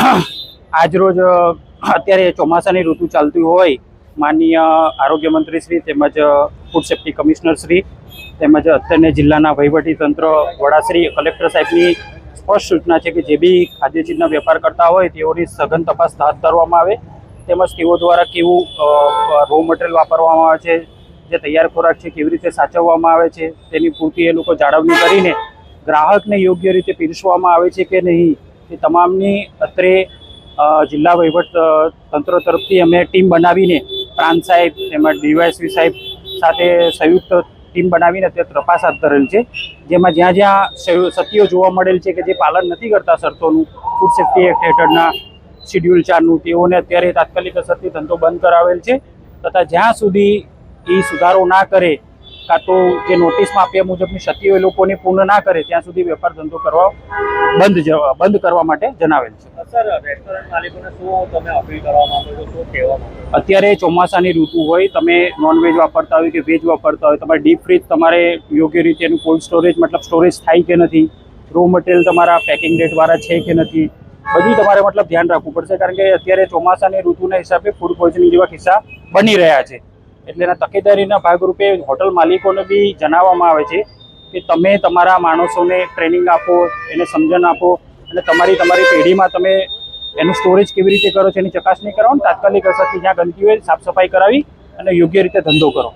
આજરોજ અત્યારે ચોમાસાની ઋતુ ચાલતી હોય માનનીય આરોગ્ય મંત્રી શ્રી તેમજ ફૂડ સેફ્ટી કમિશનર શ્રી તેમજ અત્યારના જિલ્લાના વહીવટીતંત્ર વડાશ્રી કલેક્ટર સાહેબની સ્પષ્ટ સૂચના છે કે જે બી ખાદ્ય ચીજના વેપાર કરતા હોય તેઓની સઘન તપાસ હાથ ધરવામાં આવે તેમજ તેઓ દ્વારા કેવું રો મટીરિયલ વાપરવામાં આવે છે, જે તૈયાર ખોરાક છે કેવી રીતે સાચવવામાં આવે છે તેની પૂરતી એ લોકો જાળવણી કરીને ગ્રાહકને યોગ્ય રીતે પીરસવામાં આવે છે કે નહીં તે તમામની અત્રે જિલ્લા વહીવટ તંત્ર તરફથી અમે ટીમ બનાવીને પ્રાંત સાહેબ તેમજ ડીવાયએસપી સાહેબ સાથે સંયુક્ત ટીમ બનાવીને તે તપાસ હાથ ધરેલ છે, જેમાં જ્યાં જ્યાં સત્યો જોવા મળેલ છે કે જે પાલન નથી કરતા શરતોનું ફૂડ સેફ્ટી એક્ટ હેઠળના શિડ્યુલ 4નું તેઓને અત્યારે તાત્કાલિક અસરથી ધંધો બંધ કરાવેલ છે તથા જ્યાં સુધી એ સુધારો ના કરે કાં તો જે નોટિસમાં આપ્યા મુજબની સત્યો એ લોકોને પૂર્ણ ના કરે ત્યાં સુધી વેપાર ધંધો કરવા બંધ કરવા માટે જણાવેલ છે. સર, રેસ્ટોરન્ટ માલિકોને શું તમે અપીલ કરવા માંગો છો, શું કહેવા માંગો છો? અત્યારે ચોમાસાની ઋતુ હોય, તમે નોનવેજ વાપરતા હોય કે વેજ વાપરતા હોય, તમારે ડીપ ફ્રીજ તમારે યોગ્ય રીતે એનું કોલ્ડ સ્ટોરેજ મતલબ સ્ટોરેજ થાય કે નથી, રો મટીરિયલ તમારા પેકિંગ ડેટવાળા છે કે નથી, બધું તમારે મતલબ ધ્યાન રાખવું પડશે, કારણ કે અત્યારે ચોમાસાની ઋતુના હિસાબે ફૂડ પોઈઝનિંગ જેવા કિસ્સા બની રહ્યા છે. એટલે એના તકેદારીના ભાગરૂપે હોટલ માલિકોને બી જણાવવામાં આવે છે કે તમે તમારા માણસોને ટ્રેનિંગ આપો, એને સમજણ આપો અને તમારી પેઢીમાં તમે એનું સ્ટોરેજ કેવી રીતે કરો છો એની ચકાસણી કરો અને તાત્કાલિક અસરથી જ્યાં ગંદકી હોય સાફ સફાઈ કરાવી અને યોગ્ય રીતે ધંધો કરો.